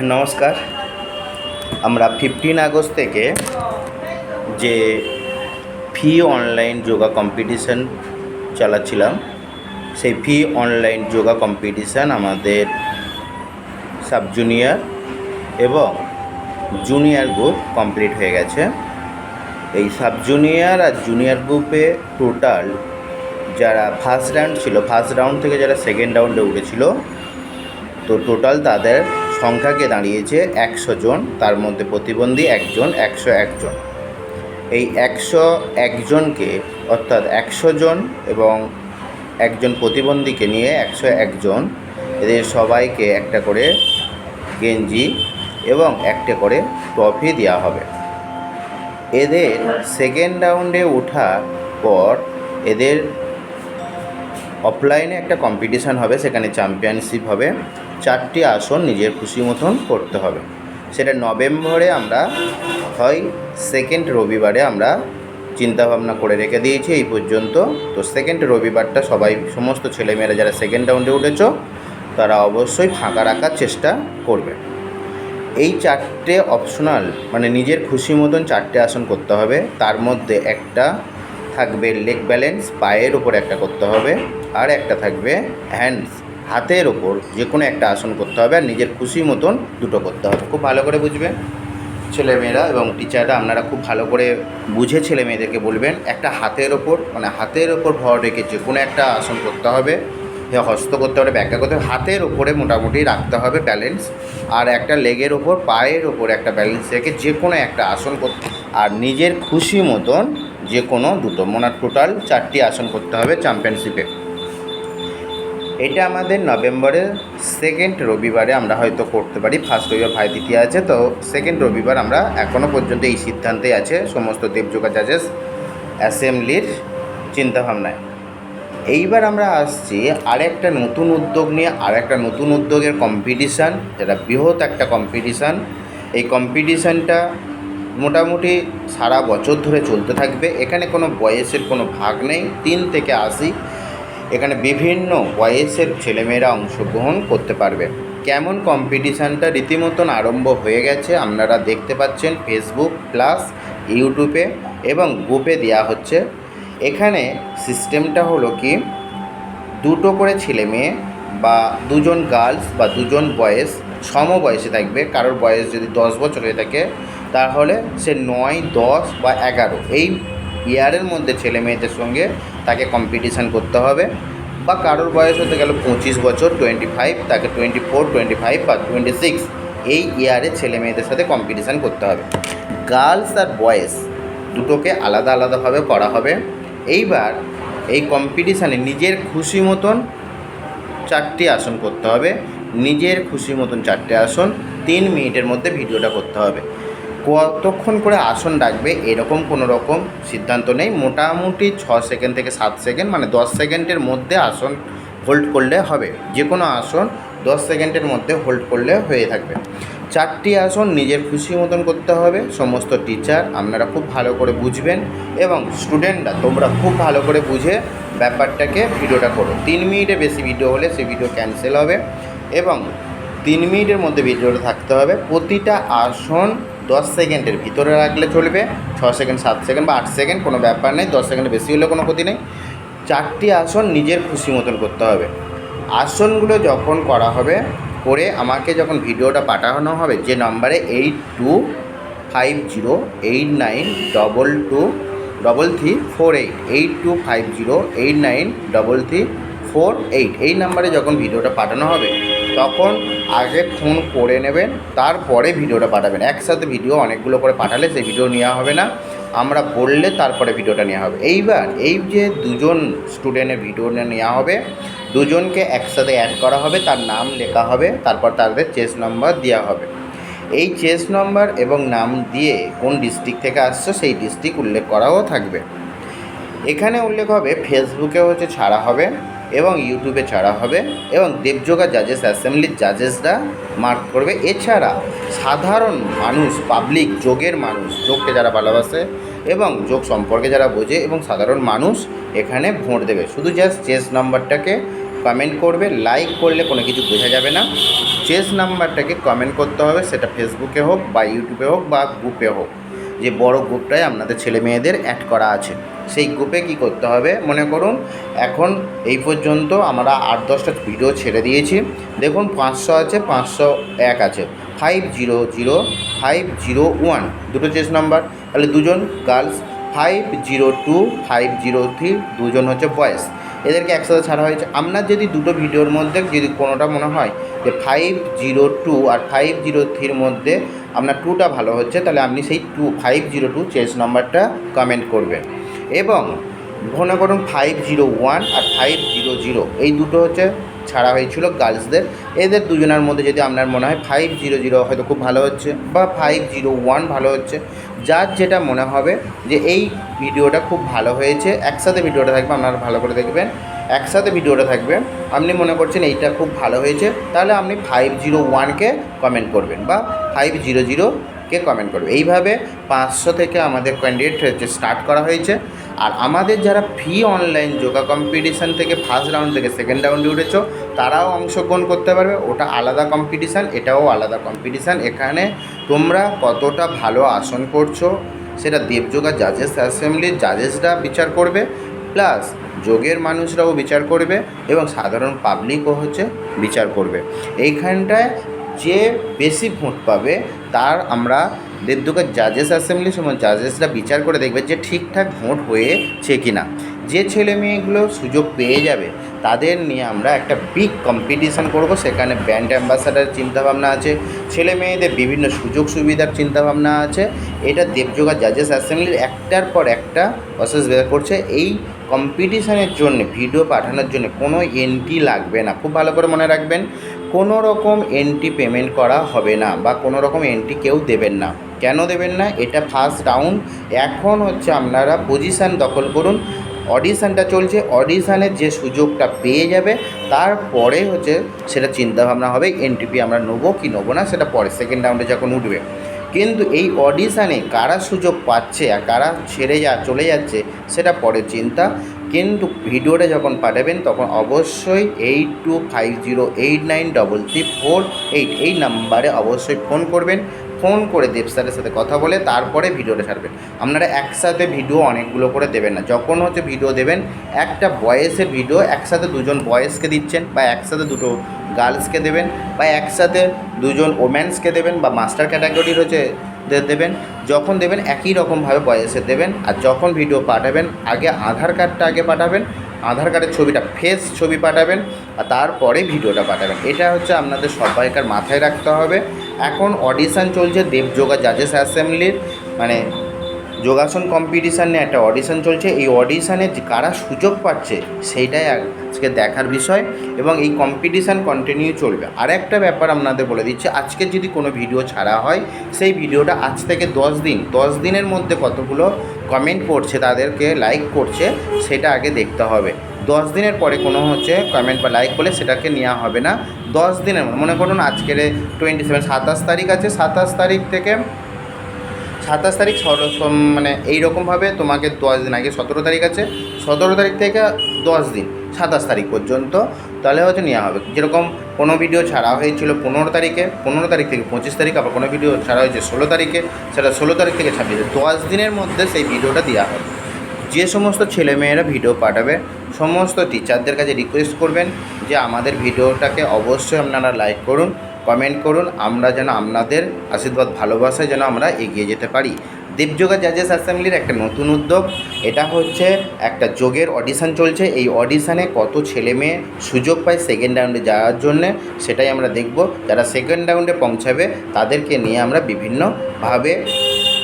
নমস্কার। আমরা 15 আগস্ট থেকে যে ফ্রি অনলাইন যোগা কম্পিটিশান চালাচ্ছিলাম, সেই ফ্রি অনলাইন যোগা কম্পিটিশান আমাদের সাব জুনিয়র এবং জুনিয়র গ্রুপ কমপ্লিট হয়ে গেছে। এই সাব জুনিয়র আর জুনিয়র গ্রুপে টোটাল যারা ফার্স্ট রাউন্ড ছিল, ফার্স্ট রাউন্ড থেকে যারা সেকেন্ড রাউন্ডে উঠেছিল, তো টোটাল তাদের সংখ্যাকে দাঁড়িয়েছে 100 জন। তার মধ্যে প্রতিবন্ধী একজন, 101 জন। এই 101 জনকে, অর্থাৎ 100 জন এবং একজন প্রতিবন্ধীকে নিয়ে 101 জন, এদের সবাইকে একটা করে গেঞ্জি এবং একটা করে ট্রফি দেওয়া হবে। এদের সেকেন্ড রাউন্ডে ওঠার পর এদের অফলাইনে একটা কম্পিটিশান হবে, সেখানে চ্যাম্পিয়নশিপ হবে। 4টি আসন নিজের খুশি মতন করতে হবে। সেটা নভেম্বরে আমরা হয় সেকেন্ড রবিবারে আমরা চিন্তাভাবনা করে রেখে দিয়েছি এই পর্যন্ত। তো সেকেন্ড রবিবারটা সমস্ত ছেলেমেয়েরা যারা সেকেন্ড রাউন্ডে উঠেছ তারা অবশ্যই ফাঁকা রাখার চেষ্টা করবে। এই 4টে অপশনাল, মানে নিজের খুশি মতন 4টে আসন করতে হবে। তার মধ্যে একটা থাকবে লেগ ব্যালেন্স, পায়ের ওপর একটা করতে হবে, আর একটা থাকবে হ্যান্ডস, হাতের ওপর যে কোনো একটা আসন করতে হবে। আর নিজের খুশি মতন দুটো করতে হবে। খুব ভালো করে বুঝবেন ছেলেমেয়েরা এবং টিচাররা, আপনারা খুব ভালো করে বুঝে ছেলেমেয়েদেরকে বলবেন। একটা হাতের ওপর, মানে হাতের ওপর ভর রেখে যে কোনো একটা আসন করতে হবে। হস্ত করতে হবে, ব্যাখ্যা করতে হবে, হাতের ওপরে মোটামুটি রাখতে হবে ব্যালেন্স। আর একটা লেগের ওপর, পায়ের ওপর একটা ব্যালেন্স রেখে যে কোনো একটা আসন করতে, আর নিজের খুশি মতন যে কোনো দুটো, মোট টোটাল 4টি আসন করতে হবে চ্যাম্পিয়নশিপে। এটা আমাদের নভেম্বরের সেকেন্ড রবিবারে আমরা হয়তো করতে পারি। ফার্স্ট রবিবার ভাই দ্বিতীয় আছে, তো সেকেন্ড রবিবার আমরা এখনও পর্যন্ত এই সিদ্ধান্তেই আছে সমস্ত দেবযোগা জাজেস অ্যাসেম্বলির চিন্তাভাবনায়। এইবার আমরা আসছি আরেকটা নতুন উদ্যোগ নিয়ে, আরেকটা নতুন উদ্যোগের কম্পিটিশান, যেটা বৃহৎ একটা কম্পিটিশান। এই কম্পিটিশানটা মোটামুটি সারা বছর ধরে চলতে থাকবে। এখানে কোনো বয়সের কোনো ভাগ নেই, 3 থেকে 80। এখানে বিভিন্ন বয়সের ছেলেমেয়েরা অংশগ্রহণ করতে পারবে। কেমন কম্পিটিশানটা রীতিমতন আরম্ভ হয়ে গেছে আপনারা দেখতে পাচ্ছেন ফেসবুক প্লাস ইউটিউবে এবং গ্রুপে দেওয়া হচ্ছে। এখানে সিস্টেমটা হলো কি, 2টো করে ছেলে মেয়ে বা 2জন গার্লস বা 2জন বয়েজ সমবয়সে থাকবে। কারোর বয়স যদি 10 বছর হয়ে থাকে তাহলে সে 9, 10 বা 11 এই ইয়ারের মধ্যে ছেলে মেয়েদের সঙ্গে তাকে কম্পিটিশান করতে হবে। বা কারোর বয়স হতে গেল 25 বছর, 25, তাকে 24, 25 বা 26 এই ইয়ারে ছেলে মেয়েদের সাথে কম্পিটিশান করতে হবে। গার্লস আর বয়েজ দুটোকে আলাদা আলাদাভাবে করা হবে। এইবার এই কম্পিটিশানে নিজের খুশি মতন 4টি আসন করতে হবে। নিজের খুশি মতন 4টে আসন 3 মিনিটের মধ্যে ভিডিওটা করতে হবে। কতক্ষণ করে আসন ডাকবে এরকম কোনো রকম সিদ্ধান্ত নেই। মোটামুটি 6 সেকেন্ড থেকে 7 সেকেন্ড, মানে 10 সেকেন্ডের মধ্যে আসন হোল্ড করলে হবে। যে কোনো আসন 10 সেকেন্ডের মধ্যে হোল্ড করলে হয়ে থাকবে। 4টি আসন নিজের খুশি মতন করতে হবে। সমস্ত টিচার আপনারা খুব ভালো করে বুঝবেন এবং স্টুডেন্টরা তোমরা খুব ভালো করে বুঝে ব্যাপারটাকে ভিডিওটা করো। 3 মিনিটের বেশি ভিডিও হলে সেই ভিডিও ক্যান্সেল হবে এবং 3 মিনিটের মধ্যে ভিডিওটা থাকতে হবে। প্রতিটা আসন 10 সেকেন্ডের ভিতরে রাখলে চলবে। 6 সেকেন্ড, 7 সেকেন্ড বা 8 সেকেন্ড কোনো ব্যাপার নেই। 10 সেকেন্ডের বেশি হলে কোনো ক্ষতি নেই। 4টি আসন নিজের খুশি মতন করতে হবে। আসনগুলো যখন করা হবে, করে আমাকে যখন ভিডিওটা পাঠানো হবে, যে নম্বরে 825089223348 8250892338 এই নাম্বারে যখন ভিডিওটা পাঠানো হবে তখন আগে ফোন করে নেবেন, তারপরে ভিডিওটা পাঠাবেন। একসাথে ভিডিও অনেকগুলো করে পাঠালে সেই ভিডিও নেওয়া হবে না, আমরা বললে তারপরে ভিডিওটা নেওয়া হবে। এইবার এই যে 2জন স্টুডেন্টের ভিডিও নেওয়া হবে, 2জনকে একসাথে অ্যাড করা হবে, তার নাম লেখা হবে, তারপর তাদের চেস নাম্বার দেওয়া হবে। এই চেস নাম্বার এবং নাম দিয়ে কোন ডিস্ট্রিক্ট থেকে আসছে সেই ডিস্ট্রিক্ট উল্লেখ করাও থাকবে। এখানে উল্লেখ হবে, ফেসবুকে ছাড়া হবে এবং ইউটিউবে ছাড়া হবে এবং দেবযোগা জাজেস অ্যাসেম্বলির জাজেসরা মার্ক করবে। এছাড়া সাধারণ মানুষ, পাবলিক, যোগের মানুষ, যোগকে যারা ভালোবাসে এবং যোগ সম্পর্কে যারা বোঝে এবং সাধারণ মানুষ এখানে ভোট দেবে। শুধু জাস্ট চেস নাম্বারটাকে কমেন্ট করবে, লাইক করলে কোনো কিছু বোঝা যাবে না। চেস নাম্বারটাকে কমেন্ট করতে হবে, সেটা ফেসবুকে হোক বা ইউটিউবে হোক বা গ্রুপে হোক, যে বড় গ্রুপটায় আপনাদের ছেলে মেয়েদের অ্যাড করা আছে সেই গ্রুপে কি করতে হবে, মনে করুন এখন এই পর্যন্ত আমরা 8-10টা ভিডিও ছেড়ে দিয়েছি। দেখুন 500 আছে, 501 আছে, 500501 দুটো চেস নাম্বার, তাহলে দুজন গার্লস, 502 503 দুজন হচ্ছে বয়েজ, এদেরকে একসাথে ছাড়া হয়েছে। আপনার যদি দুটো ভিডিওর মধ্যে যদি কোনোটা মনে হয় যে 502 আর 503 মধ্যে আপনার 2টা ভালো হচ্ছে, তাহলে আপনি সেই 502 চেস নাম্বারটা কমেন্ট করবেন। এবং মনে করুন 501 আর 500 এই দুটো হচ্ছে ছাড়া হয়েছিল গার্লসদের, এদের দুজনের মধ্যে যদি আপনার মনে হয় 500 হয়তো খুব ভালো হচ্ছে বা 501 ভালো হচ্ছে, যার যেটা মনে হবে যে এই ভিডিওটা খুব ভালো হয়েছে, একসাথে ভিডিওটা থাকবে, আপনারা ভালো করে দেখবেন, একসাথে ভিডিওটা থাকবে, আপনি মনে করছেন এইটা খুব ভালো হয়েছে, তাহলে আপনি 501কে কমেন্ট করবেন বা 500কে কমেন্ট করবেন। এইভাবে 500 থেকে আমাদের ক্যান্ডিডেট হচ্ছে স্টার্ট করা হয়েছে। আর আমাদের যারা ফ্রি অনলাইন যোগা কম্পিটিশান থেকে ফার্স্ট রাউন্ড থেকে সেকেন্ড রাউন্ডে উঠেছো, তারাও অংশগ্রহণ করতে পারবে, ওটা আলাদা কম্পিটিশান, এটাও আলাদা কম্পিটিশান। এখানে তোমরা কতটা ভালো আসন করছো সেটা দেবযোগা জাজেস অ্যাসেম্বলির জাজেসরা বিচার করবে, প্লাস যোগের মানুষরাও বিচার করবে এবং সাধারণ পাবলিকও হচ্ছে বিচার করবে। এইখানটায় যে বেশি ভোট পাবে তার আমরা দেবযোগা জাজেস অ্যাসেম্বলি সময় জাজেসরা বিচার করে দেখবে যে ঠিকঠাক ভোট হয়েছে কি না। যে ছেলে মেয়েগুলো সুযোগ পেয়ে যাবে তাদের নিয়ে আমরা একটা বিগ কম্পিটিশান করব, সেখানে ব্র্যান্ড অ্যাম্বাসাডারের চিন্তাভাবনা আছে, ছেলে মেয়েদের বিভিন্ন সুযোগ সুবিধার চিন্তাভাবনা আছে। এটা দেবযোগা জাজেস অ্যাসেম্বলির একটার পর একটা প্রসেস বের করছে। এই কম্পিটিশানের জন্য ভিডিও পাঠানোর জন্য কোনো এন্ট্রি লাগবে না, খুব ভালো করে মনে রাখবেন, কোনো রকম এন্ট্রি পেমেন্ট করা হবে না বা কোনো রকম এন্ট্রি কেউ দেবেন না। কেন দেবেন না? এটা ফার্স্ট রাউন্ড, এখন হচ্ছে আপনারা পজিশান দখল করুন, অডিশানটা চলছে, অডিশানের যে সুযোগটা পেয়ে যাবে তারপরে হচ্ছে সেটা চিন্তাভাবনা হবে এন্ট্রি আমরা নেবো কি নেবো না, সেটা পরে সেকেন্ড রাউন্ডে যখন উঠবে। কিন্তু এই অডিশানে কারা সুযোগ পাচ্ছে আর কারা চলে যাচ্ছে সেটা পরে চিন্তা। কিন্তু ভিডিওটা যখন পাঠাবেন তখন অবশ্যই 8250893348 এই নাম্বারে অবশ্যই ফোন করবেন। ফোন করে দেব স্যারের সাথে কথা বলে তারপরে ভিডিওটা ছাড়বেন। আপনারা একসাথে ভিডিও অনেকগুলো করে দেবেন না, যখন হচ্ছে ভিডিও দেবেন একটা বয়েসের ভিডিও একসাথে দুজন বয়েসকে দিচ্ছেন বা একসাথে দুটো গার্লসকে দেবেন বা একসাথে দুজন ওমেন্সকে দেবেন বা মাস্টার ক্যাটাগরির হচ্ছে দেবেন। যখন দেবেন একই রকমভাবে বয়েসে দেবেন। আর যখন ভিডিও পাঠাবেন আগে আধার কার্ডটা আগে পাঠাবেন, আধার কার্ডের ছবিটা ফেস ছবি পাঠাবেন আর তারপরে ভিডিওটা পাঠাবেন। এটা হচ্ছে আপনাদের সবাইকার মাথায় রাখতে হবে। এখন অডিশান চলছে দেবযোগা জাজেস অ্যাসেম্বলির, মানে যোগাসন কম্পিটিশান নিয়ে একটা অডিশান চলছে। এই অডিশানে কারা সুযোগ পাচ্ছে সেইটাই আজকে দেখার বিষয় এবং এই কম্পিটিশান কন্টিনিউ চলবে। আর একটা ব্যাপার আপনাদের বলে দিচ্ছি, আজকে যদি কোনো ভিডিও ছাড়া হয় সেই ভিডিওটা আজ থেকে 10 দিনের মধ্যে কতগুলো কমেন্ট করছে তাদেরকে লাইক করছে সেটা আগে দেখতে হবে। 10 দিনের পরে কোনো হচ্ছে কমেন্ট বা লাইক করলে সেটাকে নেওয়া হবে না। 10 দিনের মনে করুন আজকের 27 তারিখ আছে, 27 তারিখ থেকে 27 তারিখ মানে এইরকমভাবে তোমাকে 10 দিন আগে 17 তারিখ আছে, 17 তারিখ থেকে 10 দিন 27 তারিখ পর্যন্ত তাহলে হয়তো নেওয়া হবে। যেরকম কোনো ভিডিও ছাড়া হয়েছিল 15 তারিখে, 15 তারিখ থেকে 25 তারিখ, আবার কোনো ভিডিও ছাড়া হয়েছে 16 তারিখে, সেটা 16 তারিখ থেকে 26, 10 দিনের মধ্যে সেই ভিডিওটা দেওয়া হবে। যে সমস্ত ছেলেমেয়েরা ভিডিও পাঠাবে সমস্ত টিচারদের কাছে রিকোয়েস্ট করবেন যে আমাদের ভিডিওটাকে অবশ্যই আপনারা লাইক করুন, কমেন্ট করুন, আমরা যেন আপনাদের আশীর্বাদ ভালোবাসায় যেন আমরা এগিয়ে যেতে পারি। দেবযোগা জাজেস অ্যাসেম্বলির একটা নতুন উদ্যোগ, এটা হচ্ছে একটা যোগের অডিশান চলছে। এই অডিশানে কত ছেলে মেয়ে সুযোগ পায় সেকেন্ড রাউন্ডে যাওয়ার জন্যে সেটাই আমরা দেখব। যারা সেকেন্ড রাউন্ডে পৌঁছাবে তাদেরকে নিয়ে আমরা বিভিন্নভাবে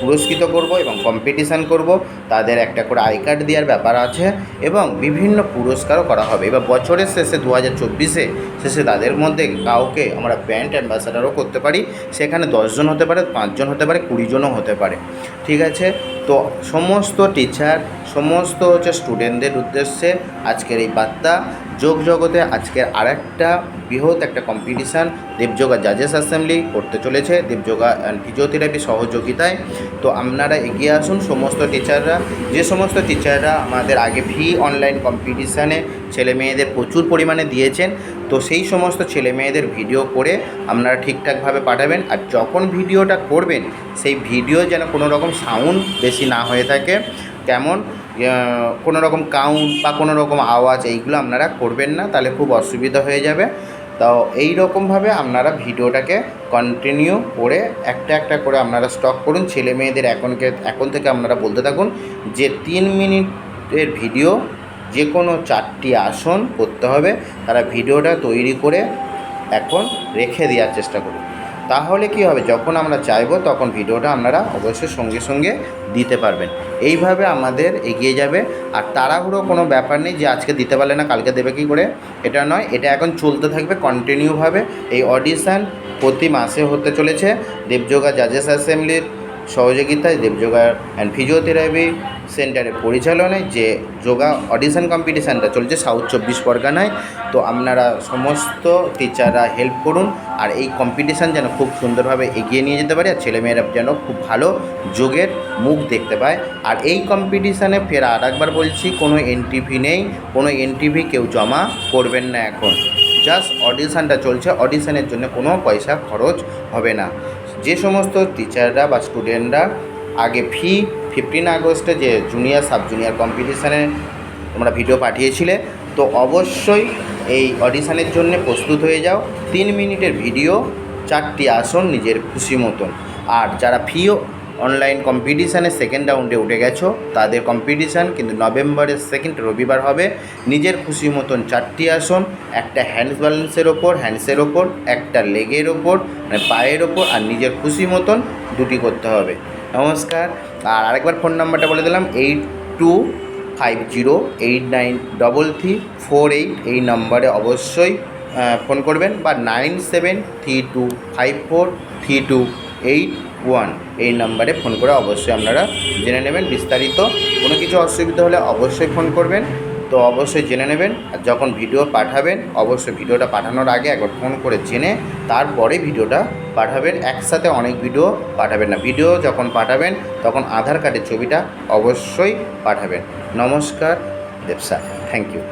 পুরস্কৃত করব এবং কম্পিটিশান করব। তাদের একটা করে আই কার্ড দেওয়ার ব্যাপার আছে এবং বিভিন্ন পুরস্কারও করা হবে। এবার বছরের শেষে 2024-এ শেষে তাদের মধ্যে কাউকে আমরা ব্র্যান্ড অ্যাম্বাসাডারও করতে পারি। সেখানে 10 জন হতে পারে, 5 জন হতে পারে, 20 জনও হতে পারে। ঠিক আছে, তো সমস্ত টিচার সমস্ত হচ্ছে স্টুডেন্টদের উদ্দেশ্যে আজকের এই বার্তা। যোগ জগতে আজকের আরেকটা বৃহৎ একটা কম্পিটিশান দেবযোগা জাজেস অ্যাসেম্বলি করতে চলেছে দেবযোগা অ্যান্ড ফিজিওথেরাপি সহযোগিতায়। তো আপনারা এগিয়ে আসুন সমস্ত টিচাররা, যে সমস্ত টিচাররা আমাদের আগে ফ্রি অনলাইন কম্পিটিশানে ছেলে মেয়েদের প্রচুর পরিমাণে দিয়েছেন, তো সেই সমস্ত ছেলে মেয়েদের ভিডিও করে আপনারা ঠিকঠাকভাবে পাঠাবেন। আর যখন ভিডিওটা করবেন সেই ভিডিও যেন কোনো রকম সাউন্ড বেশি না হয়ে থাকে, কেমন কোনো রকম কাউন্ট বা কোনো রকম আওয়াজ এইগুলো আপনারা করবেন না, তাহলে খুব অসুবিধা হয়ে যাবে। তো এই রকমভাবে আপনারা ভিডিওটাকে কন্টিনিউ করে একটা একটা করে আপনারা স্টক করুন। ছেলে মেয়েদের এখন থেকে আপনারা বলতে থাকুন যে 3 মিনিটের ভিডিও যে কোনো 4টি আসন করতে হবে। তারা ভিডিওটা তৈরি করে এখন রেখে দেওয়ার চেষ্টা করুন। তাহলে কি হবে, যখন আমরা চাইবো তখন ভিডিওটা আপনারা অবশ্যই সঙ্গে সঙ্গে দিতে পারবেন। এইভাবে আমাদের এগিয়ে যাবে। আর তাড়াহুড়ো কোনো ব্যাপার নেই যে আজকে দিতে পারলে না কালকে দেবে কী করে, এটা নয়। এটা এখন চলতে থাকবে কন্টিনিউভাবে। এই অডিশান প্রতি মাসে হতে চলেছে দেবযোগা জাজেস অ্যাসেম্বলির সহযোগিতায়, দেবযোগা অ্যান্ড ফিজিওথেরাপি সেন্টারের পরিচালনায় যে যোগা অডিশন কম্পিটিশানটা চলছে সাউথ 24 পরগনায়। তো আপনারা সমস্ত টিচাররা হেল্প করুন আর এই কম্পিটিশান যেন খুব সুন্দরভাবে এগিয়ে নিয়ে যেতে পারে আর ছেলেমেয়েরা যেন খুব ভালো যোগের মুখ দেখতে পায়। আর এই কম্পিটিশানে ফের আর একবার বলছি, কোনো এনটিভি নেই, কোনো এনটিভি কেউ জমা করবেন না এখন। জাস্ট অডিশানটা চলছে, অডিশানের জন্য কোনো পয়সা খরচ হবে না। যে সমস্ত টিচাররা বা স্টুডেন্টরা আগে 15 আগস্টে যে জুনিয়র সাব জুনিয়র কম্পিটিশানে তোমরা ভিডিও পাঠিয়েছিলে, তো অবশ্যই এই অডিশানের জন্য প্রস্তুত হয়ে যাও। 3 মিনিটের ভিডিও, 4টি আসন নিজের খুশি মতন। আর যারা অনলাইন কম্পিটিশানে সেকেন্ড রাউন্ডে উঠে গেছো তাদের কম্পিটিশান কিন্তু নভেম্বরের 2nd রবিবার হবে। নিজের খুশি মতন 4টি আসন, একটা হ্যান্ডসের ওপর, একটা লেগের ওপর মানে পায়ের ওপর, আর নিজের খুশি মতন 2টি করতে হবে। নমস্কার। আর আরেকবার ফোন নাম্বারটা বলে দিলাম, 8250893348। এই নম্বরে অবশ্যই ফোন করবেন, বা 9732543281 এই নাম্বারে ফোন করে অবশ্যই আপনারা জেনে নেবেন বিস্তারিত। কোনো কিছু অসুবিধা হলে অবশ্যই ফোন করবেন। তো অবশ্যই জেনে নেবেন। আর যখন ভিডিও পাঠাবেন অবশ্যই ভিডিওটা পাঠানোর আগে একবার ফোন করে জেনে তারপরে ভিডিওটা পাঠাবেন। একসাথে অনেক ভিডিও পাঠাবেন না। ভিডিও যখন পাঠাবেন তখন আধার কার্ডের ছবিটা অবশ্যই পাঠাবেন। নমস্কার দেবসা, থ্যাংক ইউ।